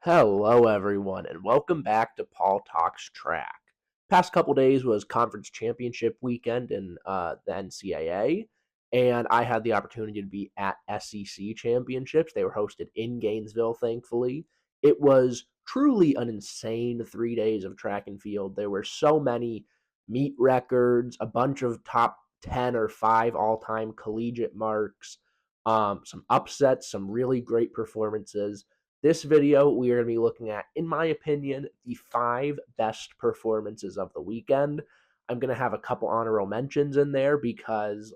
Hello, everyone, and welcome back to Paul Talks Track. Past couple days was conference championship weekend in the NCAA, and I had the opportunity to be at SEC championships. They were hosted in Gainesville, thankfully. It was truly an insane 3 days of track and field. There were so many meet records, a bunch of top 10 or 5 all time collegiate marks, some upsets, some really great performances. This video, we are going to be looking at, in my opinion, the 5 best performances of the weekend. I'm going to have a couple honorable mentions in there because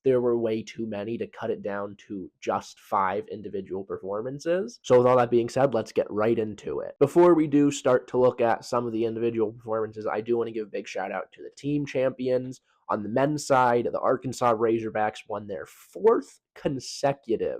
there were way too many to cut it down to just 5 individual performances. So with all that being said, let's get right into it. Before we do start to look at some of the individual performances, I do want to give a big shout out to the team champions. On the men's side, the Arkansas Razorbacks won their 4th consecutive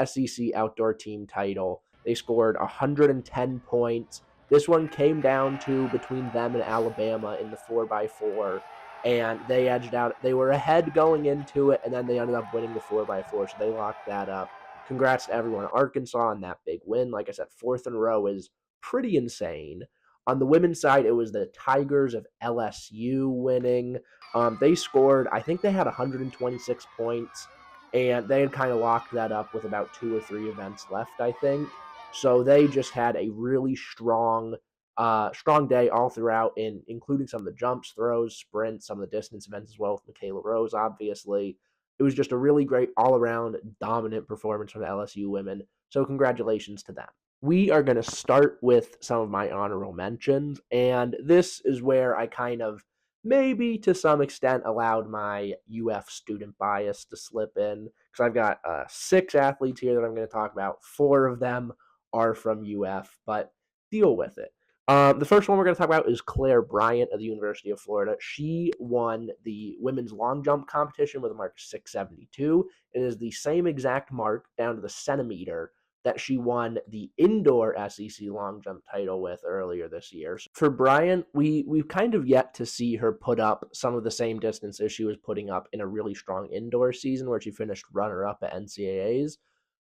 SEC outdoor team title. They scored 110 points. This one came down to between them and Alabama in the 4x4, and they edged out. They were ahead going into it, and then they ended up winning the 4x4, so they locked that up. Congrats to everyone at Arkansas on that big win. Like I said, 4th in a row is pretty insane. On the women's side, it was the Tigers of LSU winning. They scored, I think they had 126 points, and they had kind of locked that up with about 2 or 3 events left, I think. So they just had a really strong day all throughout, including some of the jumps, throws, sprints, some of the distance events as well with Michaela Rose, obviously. It was just a really great all-around dominant performance from the LSU women, so congratulations to them. We are going to start with some of my honorable mentions, and this is where I kind of maybe to some extent allowed my UF student bias to slip in because I've got 6 athletes here that I'm going to talk about. 4 of them are from UF, but deal with it. The first one we're going to talk about is Claire Bryant of the University of Florida. She won the women's long jump competition with a mark of 672. It is the same exact mark down to the centimeter that she won the indoor SEC long jump title with earlier this year. So for Bryant, we've kind of yet to see her put up some of the same distances she was putting up in a really strong indoor season where she finished runner-up at NCAAs.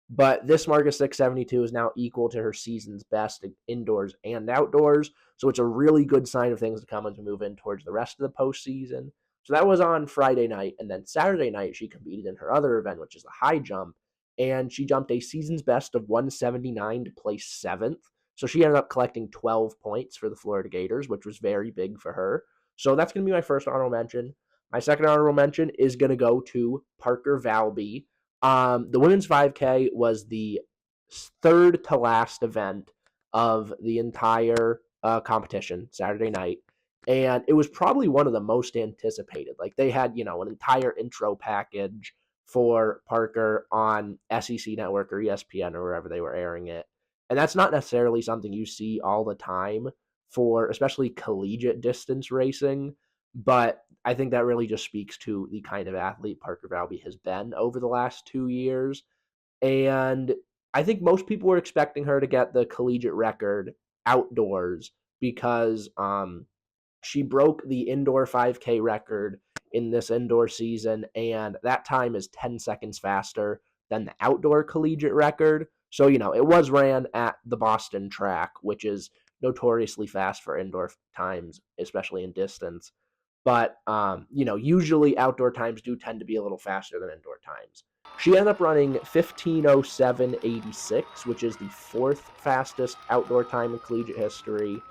But this mark of 672 is now equal to her season's best indoors and outdoors. So it's a really good sign of things to come as we move in towards the rest of the postseason. So that was on Friday night. And then Saturday night, she competed in her other event, which is the high jump. And she jumped a season's best of 179 to place 7th. So she ended up collecting 12 points for the Florida Gators, which was very big for her. So that's going to be my first honorable mention. My second honorable mention is going to go to Parker Valby. The women's 5K was the third to last event of the entire competition Saturday night. And it was probably one of the most anticipated. Like they had, an entire intro package for Parker on SEC Network or ESPN or wherever they were airing it. And that's not necessarily something you see all the time for especially collegiate distance racing. But I think that really just speaks to the kind of athlete Parker Valby has been over the last 2 years. And I think most people were expecting her to get the collegiate record outdoors because she broke the indoor 5K record in this indoor season, and that time is 10 seconds faster than the outdoor collegiate record. So, it was ran at the Boston track, which is notoriously fast for indoor times, especially in distance. But, usually outdoor times do tend to be a little faster than indoor times. She ended up running 15:07:86, which is the 4th fastest outdoor time in collegiate history.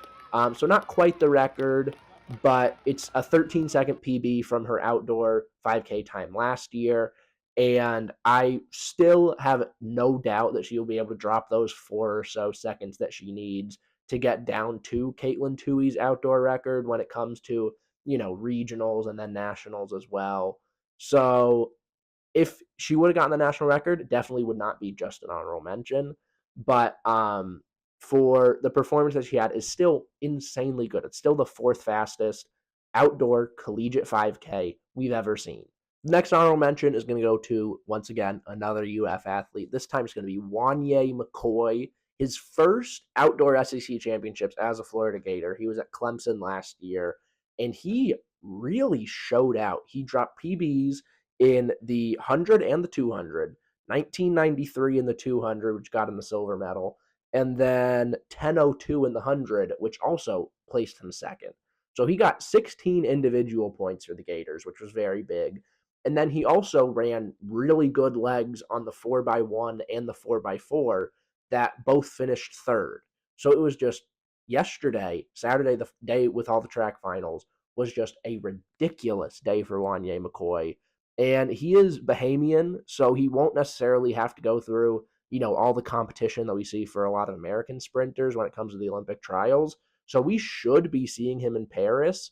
So not quite the record, but it's a 13-second PB from her outdoor 5K time last year. And I still have no doubt that she will be able to drop those 4 or so seconds that she needs to get down to Caitlin Tuohy's outdoor record when it comes to, regionals and then nationals as well. So if she would have gotten the national record, definitely would not be just an honorable mention. But for the performance that she had is still insanely good. It's still the 4th fastest outdoor collegiate 5K we've ever seen. The next honorable mention is going to go to, once again, another UF athlete. This time it's going to be Wanye McCoy. His first outdoor SEC championships as a Florida Gator. He was at Clemson last year, and he really showed out. He dropped PBs in the 100 and the 200, 1993 in the 200, which got him the silver medal, and then 10:02 in the 100, which also placed him second. So he got 16 individual points for the Gators, which was very big. And then he also ran really good legs on the 4x1 and the 4x4 that both finished third. So it was just yesterday, Saturday, the day with all the track finals, was just a ridiculous day for Wanye McCoy. And he is Bahamian, so he won't necessarily have to go through, all the competition that we see for a lot of American sprinters when it comes to the Olympic trials. So we should be seeing him in Paris.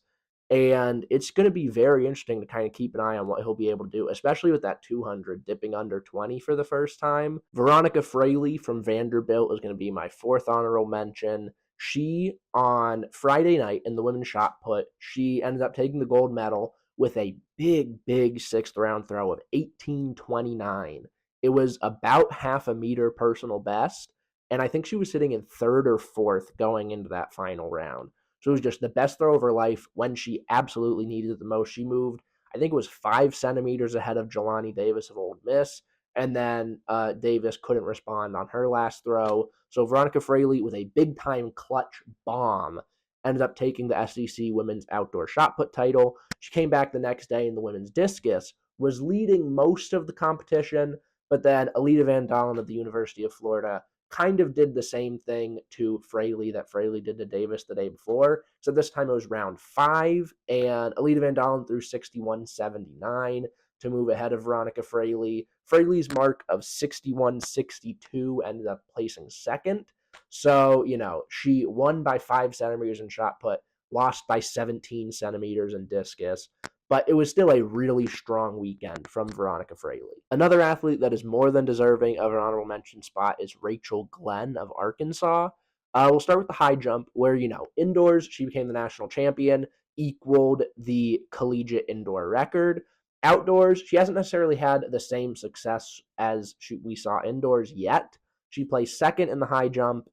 And it's going to be very interesting to kind of keep an eye on what he'll be able to do, especially with that 200 dipping under 20 for the first time. Veronica Fraley from Vanderbilt is going to be my fourth honorable mention. She, on Friday night in the women's shot put, she ended up taking the gold medal with a big sixth round throw of 18:29. It was about half a meter personal best, and I think she was sitting in third or fourth going into that final round. So it was just the best throw of her life when she absolutely needed it the most. She moved, I think it was 5 centimeters ahead of Jelani Davis of Ole Miss, and then Davis couldn't respond on her last throw. So Veronica Fraley, with a big-time clutch bomb, ended up taking the SEC Women's Outdoor Shot Put title. She came back the next day in the women's discus, was leading most of the competition, but then Alita Van Dalen of the University of Florida kind of did the same thing to Fraley that Fraley did to Davis the day before. So this time it was round 5, and Alita Van Dalen threw 61.79 to move ahead of Veronica Fraley. Fraley's mark of 61.62 ended up placing second. So, she won by 5 centimeters in shot put, lost by 17 centimeters in discus, but it was still a really strong weekend from Veronica Fraley. Another athlete that is more than deserving of an honorable mention spot is Rachel Glenn of Arkansas. We'll start with the high jump, where, indoors, she became the national champion, equaled the collegiate indoor record. Outdoors, she hasn't necessarily had the same success as we saw indoors yet. She placed second in the high jump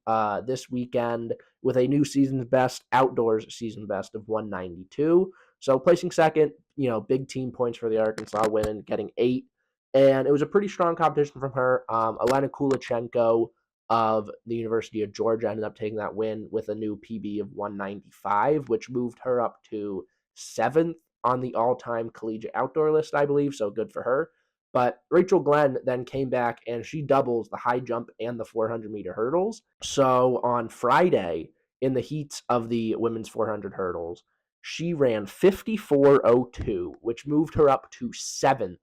this weekend with a new season's best, outdoors season best of 192. So placing second, big team points for the Arkansas women, getting 8. And it was a pretty strong competition from her. Elena Kulachenko of the University of Georgia ended up taking that win with a new PB of 195, which moved her up to 7th on the all-time collegiate outdoor list, I believe, so good for her. But Rachel Glenn then came back and she doubles the high jump and the 400-meter hurdles. So on Friday, in the heats of the women's 400 hurdles, she ran 54:02, which moved her up to 7th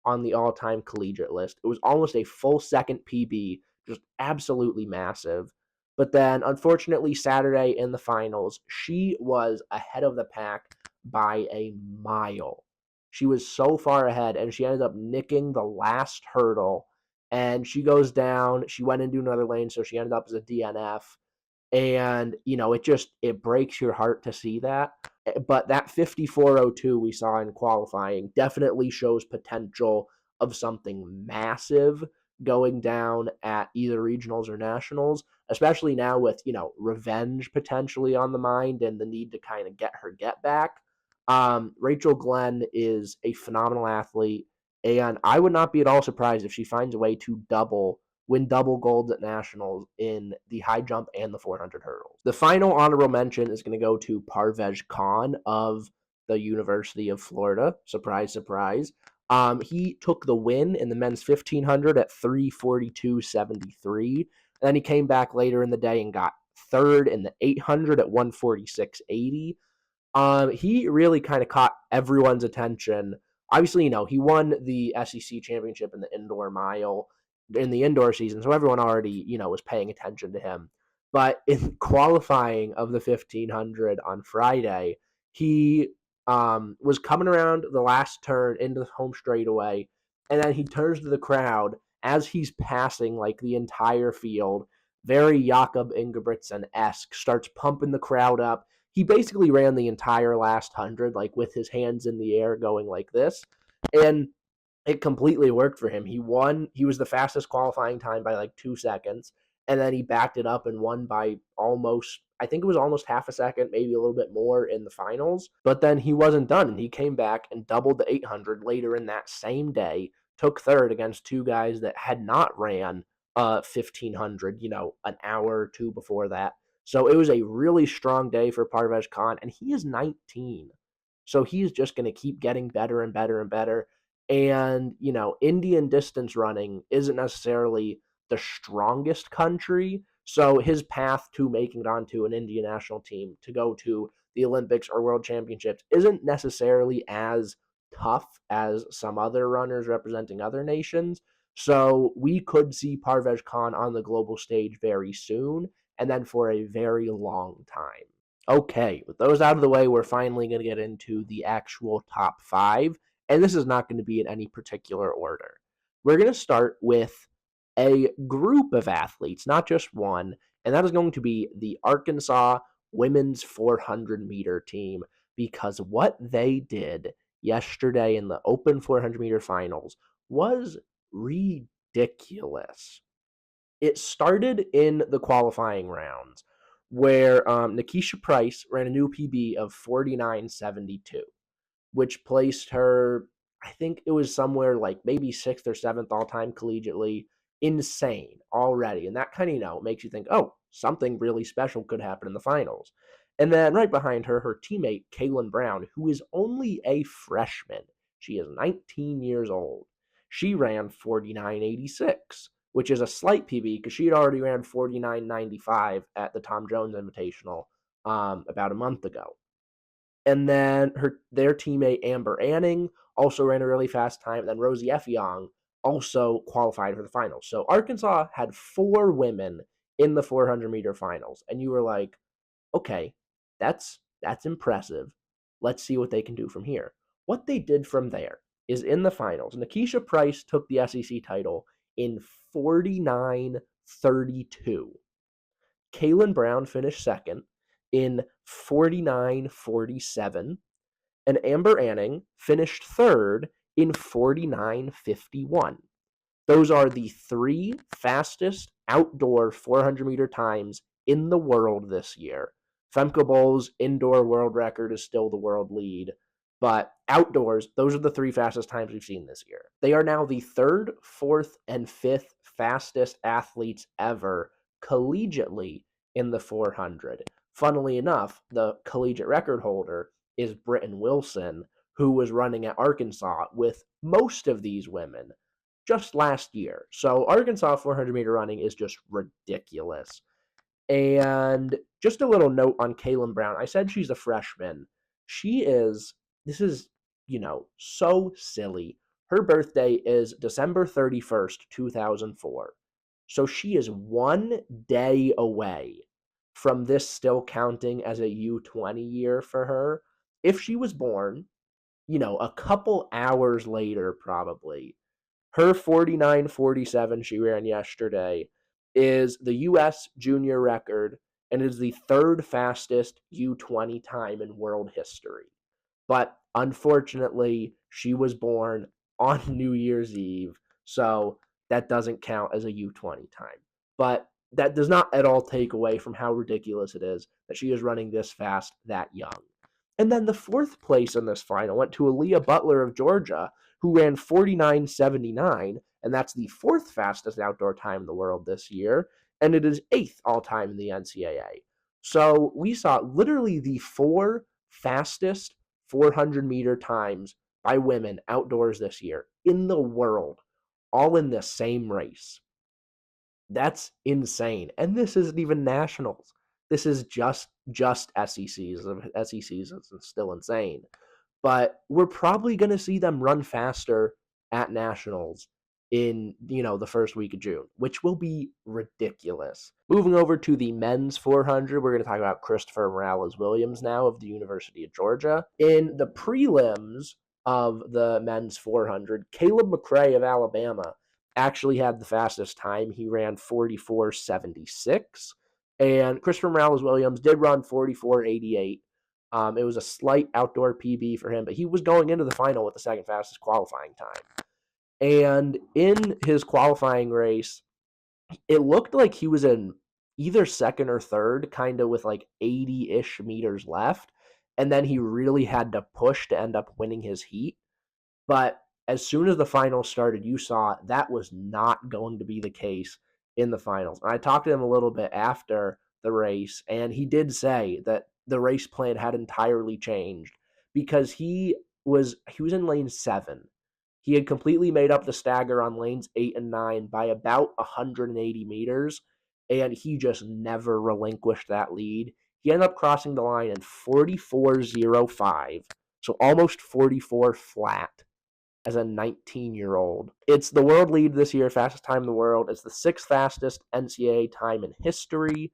on the all-time collegiate list. It was almost a full second PB, just absolutely massive. But then, unfortunately, Saturday in the finals, she was ahead of the pack by a mile. She was so far ahead, and she ended up nicking the last hurdle. And she goes down. She went into another lane, so she ended up as a DNF. And, it breaks your heart to see that. But that 54:02 we saw in qualifying definitely shows potential of something massive going down at either regionals or nationals, especially now with, revenge potentially on the mind and the need to kind of get her get back. Rachel Glenn is a phenomenal athlete, and I would not be at all surprised if she finds a way to win double golds at nationals in the high jump and the 400 hurdles. The final honorable mention is going to go to Parvez Khan of the University of Florida. Surprise, surprise. He took the win in the men's 1500 at 3:42.73. And then he came back later in the day and got third in the 800 at 1:46.80. He really kind of caught everyone's attention. Obviously, he won the SEC championship in the indoor mile in the indoor season, so everyone already, was paying attention to him. But in qualifying of the 1500 on Friday, he was coming around the last turn into the home straightaway, and then he turns to the crowd as he's passing like the entire field, very Jakob Ingebrigtsen-esque, starts pumping the crowd up. He basically ran the entire last 100, like with his hands in the air going like this. And it completely worked for him. He won. He was the fastest qualifying time by like 2 seconds. And then he backed it up and won by I think it was almost half a second, maybe a little bit more in the finals. But then he wasn't done. And he came back and doubled the 800 later in that same day, took third against two guys that had not ran 1500, an hour or two before that. So it was a really strong day for Parvez Khan, and he is 19. So he's just going to keep getting better and better and better. And, Indian distance running isn't necessarily the strongest country. So his path to making it onto an Indian national team to go to the Olympics or World Championships isn't necessarily as tough as some other runners representing other nations. So we could see Parvez Khan on the global stage very soon and then for a very long time. Okay, with those out of the way, we're finally going to get into the actual top five. And this is not going to be in any particular order. We're going to start with a group of athletes, not just one, and that is going to be the Arkansas women's 400-meter team, because what they did yesterday in the open 400-meter finals was ridiculous. It started in the qualifying rounds where Nikisha Price ran a new PB of 49.72, which placed her, I think it was somewhere like maybe sixth or seventh all time collegiately. Insane already. And that kind of, makes you think, oh, something really special could happen in the finals. And then right behind her, her teammate, Kaylin Brown, who is only a freshman. She is 19 years old. She ran 49.86, which is a slight PB because she had already ran 49.95 at the Tom Jones Invitational about a month ago. And then their teammate Amber Anning also ran a really fast time. And then Rosie Effiong also qualified for the finals. So Arkansas had 4 women in the 400-meter finals. And you were like, okay, that's impressive. Let's see what they can do from here. What they did from there is in the finals, Nikisha Price took the SEC title in 49.32. Kaylin Brown finished second in 49.47, and Amber Anning finished third in 49.51. Those are the 3 fastest outdoor 400-meter times in the world this year. Femke Bol's indoor world record is still the world lead, but outdoors, those are the 3 fastest times we've seen this year. They are now the 3rd, 4th, and 5th fastest athletes ever collegiately in the 400. Funnily enough, the collegiate record holder is Britton Wilson, who was running at Arkansas with most of these women just last year. So Arkansas 400-meter running is just ridiculous. And just a little note on Kaylin Brown. I said she's a freshman. This is, so silly. Her birthday is December 31st, 2004. So she is 1 day away from this still counting as a U20 year for her. If she was born, a couple hours later, probably, her 49.47 she ran yesterday is the U.S. junior record and is the 3rd fastest U20 time in world history. But unfortunately, she was born on New Year's Eve, so that doesn't count as a U20 time. But that does not at all take away from how ridiculous it is that she is running this fast that young. And then the 4th place in this final went to Aaliyah Butler of Georgia, who ran 49.79, and that's the 4th fastest outdoor time in the world this year, and it is 8th all time in the NCAA. So we saw literally the 4 fastest 400-meter times by women outdoors this year in the world, all in the same race. That's insane. And this isn't even nationals. This is just SECs. SECs is still insane. But we're probably going to see them run faster at nationals in, the first week of June, which will be ridiculous. Moving over to the men's 400, we're going to talk about Christopher Morales-Williams now of the University of Georgia. In the prelims of the men's 400, Caleb McRae of Alabama actually had the fastest time. He ran 44.76. And Christopher Morales-Williams did run 44.88. It was a slight outdoor PB for him, but he was going into the final with the 2nd fastest qualifying time. And in his qualifying race, it looked like he was in either 2nd or 3rd, kind of with like 80-ish meters left. And then he really had to push to end up winning his heat. But as soon as the final started, you saw that was not going to be the case. in the finals. And I talked to him a little bit after the race, and he did say that the race plan had entirely changed because he was in lane 7. He had completely made up the stagger on lanes 8 and 9 by about 180 meters, and he just never relinquished that lead. He ended up crossing the line in 44.05, so almost 44 flat as a 19-year-old. It's the world lead this year, fastest time in the world. It's the sixth fastest NCAA time in history,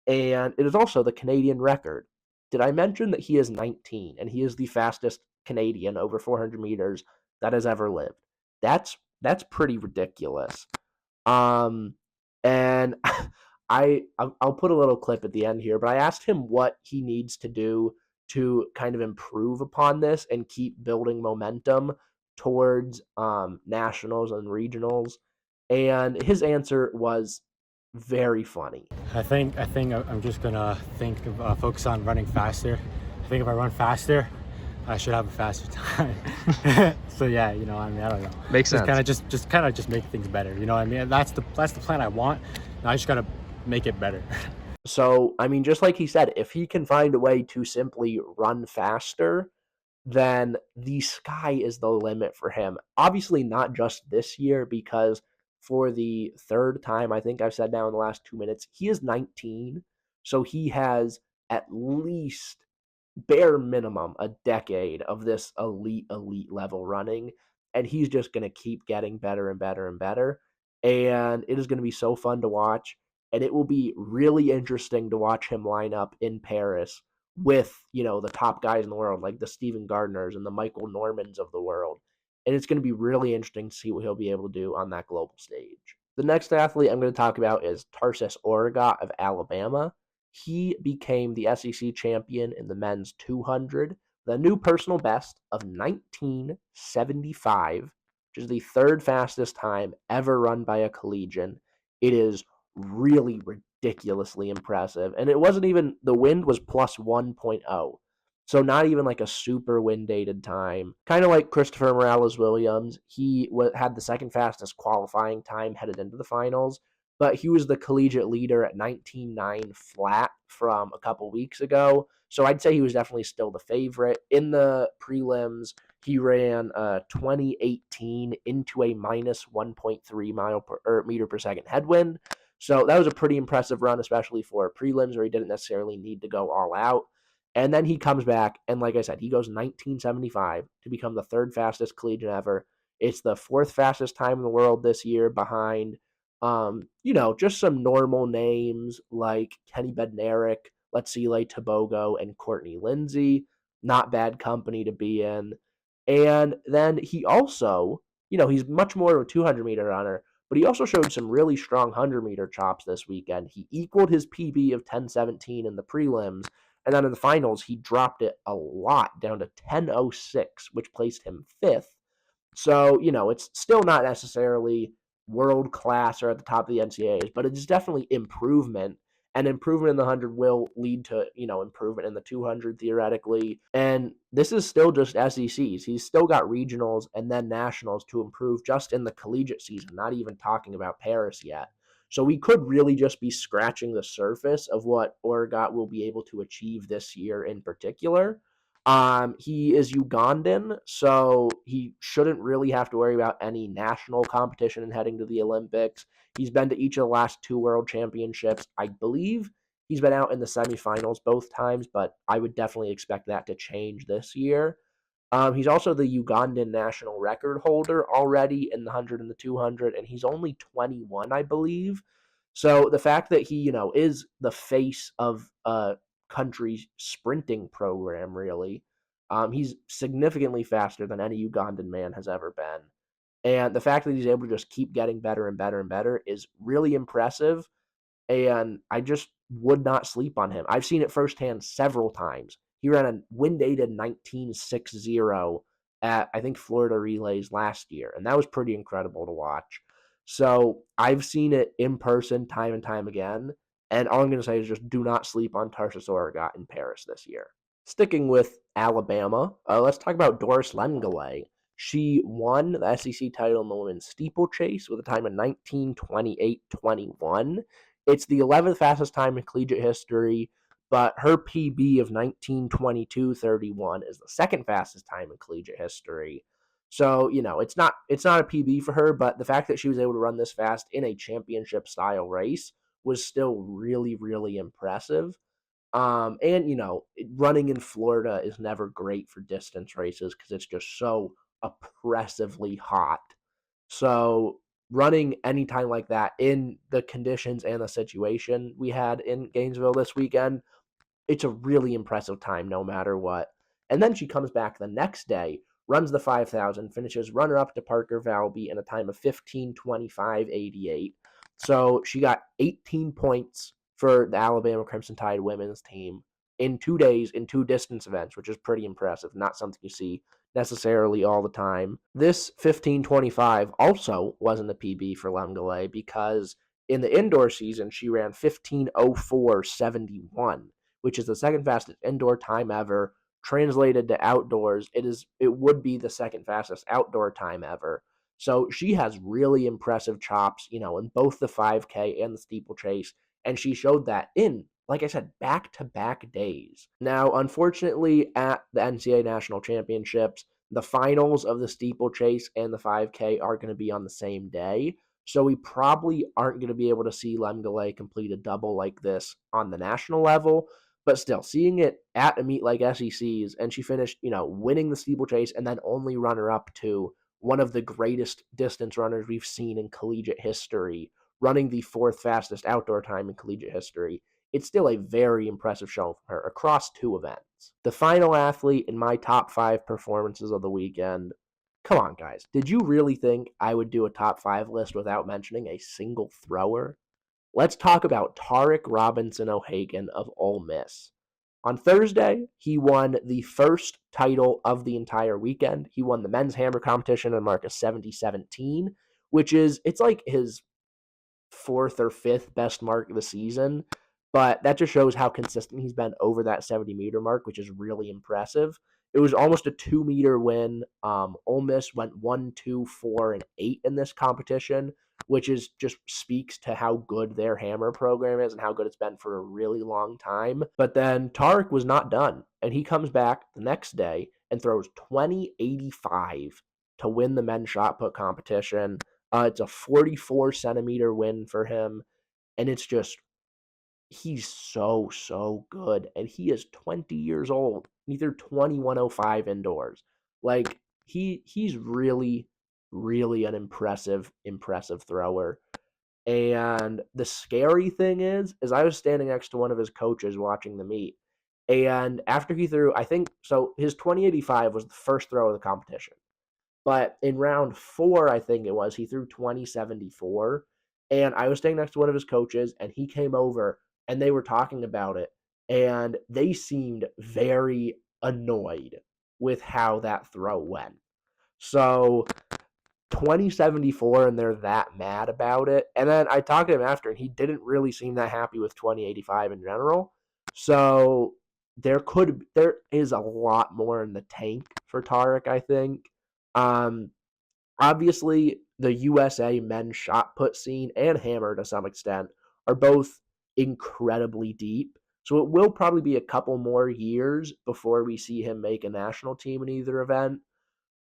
and it is also the Canadian record. Did I mention that he is 19 and he is the fastest Canadian over 400 meters that has ever lived? That's pretty ridiculous. Um, and I'll put a little clip at the end here, but I asked him what he needs to do to kind of improve upon this and keep building momentum towards nationals and regionals, and his answer was very funny. I think I'm just gonna focus on running faster. I think if I run faster, I should have a faster time. So yeah, I mean, I don't know. Makes sense. Kind of just make things better. I mean, that's the plan I want. Now I just gotta make it better. So, I mean, just like he said, if he can find a way to simply run faster, then the sky is the limit for him. Obviously, not just this year, because for the third time, I think I've said now in the last 2 minutes, he is 19. So he has at least bare minimum a decade of this elite level running, and he's just going to keep getting better and better and better, and it is going to be so fun to watch, and it will be really interesting to watch him line up in Paris with the top guys in the world, like the Stephen Gardners and the Michael Normans of the world, and it's going to be really interesting to see what he'll be able to do on that global stage. The next athlete I'm going to talk about is Tarsis Oregot of Alabama. He became the SEC champion in the men's 200, with a new personal best of 1975, which is the third fastest time ever run by a collegian. It is really ridiculously impressive. And it wasn't even, the wind was plus 1.0. So not even like a super wind dated time. Kind of like Christopher Morales Williams, he had the second fastest qualifying time headed into the finals, but he was the collegiate leader at 19.9 flat from a couple weeks ago. So I'd say he was definitely still the favorite. In the prelims, he ran 2018 into a minus 1.3 meter per second headwind. So that was a pretty impressive run, especially for prelims where he didn't necessarily need to go all out. And then he comes back, and like I said, he goes 1975 to become the third fastest collegian ever. It's the fourth fastest time in the world this year behind just some normal names like Kenny Bednarik, Letsile Tobogo, and Courtney Lindsay. Not bad company to be in. And then he also, he's much more of a 200-meter runner, but he also showed some really strong 100-meter chops this weekend. He equaled his PB of 10:17 in the prelims, and then in the finals, he dropped it a lot down to 10:06, which placed him fifth. So, it's still not necessarily world class or at the top of the NCAAs, but it's definitely improvement. And improvement in the 100 will lead to, improvement in the 200 theoretically. And this is still just SECs. He's still got regionals and then nationals to improve just in the collegiate season, not even talking about Paris yet. So we could really just be scratching the surface of what Oregot will be able to achieve this year in particular. He is Ugandan, so he shouldn't really have to worry about any national competition in heading to the Olympics. He's been to each of the last two world championships. I believe he's been out in the semifinals both times, but I would definitely expect that to change this year. He's also the Ugandan national record holder already in the 100 and the 200, and he's only 21, I believe. So the fact that he, is the face of a country's sprinting program, really, he's significantly faster than any Ugandan man has ever been. And the fact that he's able to just keep getting better and better and better is really impressive. And I just would not sleep on him. I've seen it firsthand several times. He ran a wind dated 19.60 at, I think, Florida Relays last year, and that was pretty incredible to watch. So I've seen it in person time and time again, and all I'm going to say is just do not sleep on Tarsus Oregot in Paris this year. Sticking with Alabama, let's talk about Doris Lemgaway. She won the SEC title in the women's steeplechase with a time of 19:28:21. It's the 11th fastest time in collegiate history, but her PB of 19:22:31 is the second fastest time in collegiate history. So, it's not a PB for her, but the fact that she was able to run this fast in a championship style race was still really, really impressive. And running in Florida is never great for distance races because it's just so oppressively hot. So running anytime like that in the conditions and the situation we had in Gainesville this weekend, it's a really impressive time no matter what. And then she comes back the next day, runs the 5,000, finishes runner up to Parker Valby in a time of 15:25:88. So she got 18 points for the Alabama Crimson Tide women's team in 2 days in two distance events, which is pretty impressive. Not something you see necessarily all the time. This 15:25 also wasn't a PB for Lemgale because in the indoor season she ran 15:04:71, which is the second fastest indoor time ever. Translated to outdoors, it would be the second fastest outdoor time ever. So she has really impressive chops, in both the 5K and the steeplechase, and she showed that in, like I said, back-to-back days. Now, unfortunately, at the NCAA National Championships, the finals of the steeplechase and the 5K are going to be on the same day. So we probably aren't going to be able to see Lemgale complete a double like this on the national level. But still, seeing it at a meet like SEC's, and she finished, winning the steeplechase and then only runner up to one of the greatest distance runners we've seen in collegiate history, running the fourth fastest outdoor time in collegiate history. It's still a very impressive show from her across two events. The final athlete in my top 5 performances of the weekend. Come on, guys. Did you really think I would do a top 5 list without mentioning a single thrower? Let's talk about Tarek Robinson O'Hagan of Ole Miss. On Thursday, he won the first title of the entire weekend. He won the men's hammer competition in a mark of 70-17, it's like his fourth or fifth best mark of the season, but that just shows how consistent he's been over that 70-meter mark, which is really impressive. It was almost a 2-meter win. Ole Miss went 1, 2, 4, and 8 in this competition, which is just speaks to how good their hammer program is and how good it's been for a really long time. But then Tarek was not done, and he comes back the next day and throws 20-85 to win the men's shot put competition. It's a 44-centimeter win for him, and it's just he's so, so good, and he is 20 years old. He threw 21:05 indoors. Like, he's really, really an impressive thrower. And the scary thing is I was standing next to one of his coaches watching the meet, and after he threw, I think so his 20:85 was the first throw of the competition. But in round 4, I think it was, he threw 20-74. And I was staying next to one of his coaches, and he came over and they were talking about it. And they seemed very annoyed with how that throw went. So 20-74, and they're that mad about it. And then I talked to him after, and he didn't really seem that happy with 20-85 in general. So there is a lot more in the tank for Tarek, I think. Um, Obviously, the USA men's shot put scene and hammer to some extent are both incredibly deep. So it will probably be a couple more years before we see him make a national team in either event.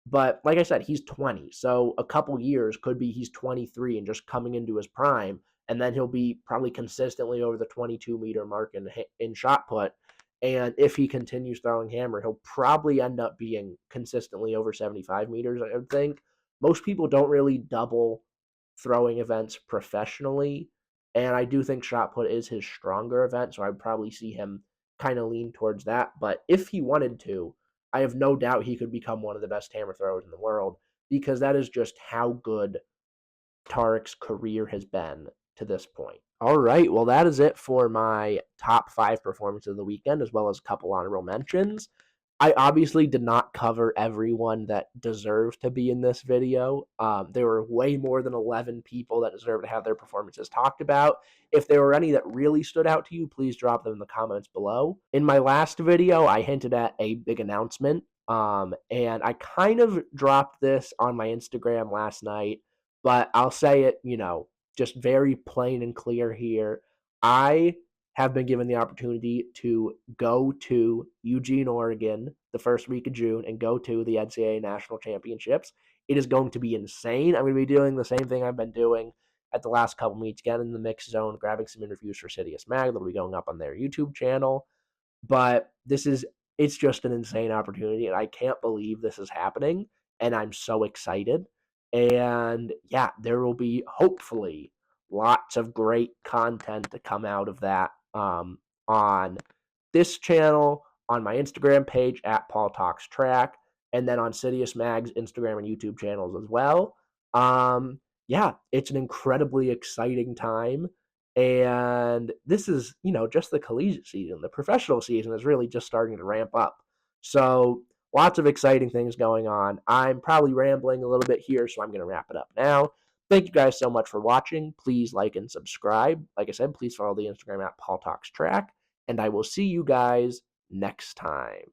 But like I said, he's 20. So a couple years could be he's 23 and just coming into his prime. And then he'll be probably consistently over the 22-meter mark in shot put. And if he continues throwing hammer, he'll probably end up being consistently over 75 meters, I would think. Most people don't really double throwing events professionally. And I do think shot put is his stronger event. So I'd probably see him kind of lean towards that. But if he wanted to, I have no doubt he could become one of the best hammer throwers in the world because that is just how good Tarek's career has been to this point. All right, well, that is it for my top 5 performances of the weekend, as well as a couple honorable mentions. I obviously did not cover everyone that deserves to be in this video. There were way more than 11 people that deserve to have their performances talked about. If there were any that really stood out to you, please drop them in the comments below. In my last video, I hinted at a big announcement. And I kind of dropped this on my Instagram last night, but I'll say it, just very plain and clear here. I have been given the opportunity to go to Eugene, Oregon the first week of June and go to the NCAA National Championships. It is going to be insane. I'm going to be doing the same thing I've been doing at the last couple meets, getting in the mix zone, grabbing some interviews for Sidious Mag that'll be going up on their YouTube channel. But it's just an insane opportunity, and I can't believe this is happening. And I'm so excited. And yeah, there will be hopefully lots of great content to come out of that on this channel, on my Instagram page at Paul Talks Track, and then on Sidious Mag's Instagram and YouTube channels as well. Yeah, it's an incredibly exciting time. And this is, just the collegiate season. The professional season is really just starting to ramp up. So, lots of exciting things going on. I'm probably rambling a little bit here, so I'm going to wrap it up now. Thank you guys so much for watching. Please like and subscribe. Like I said, please follow the Instagram at Paul Talks Track. And I will see you guys next time.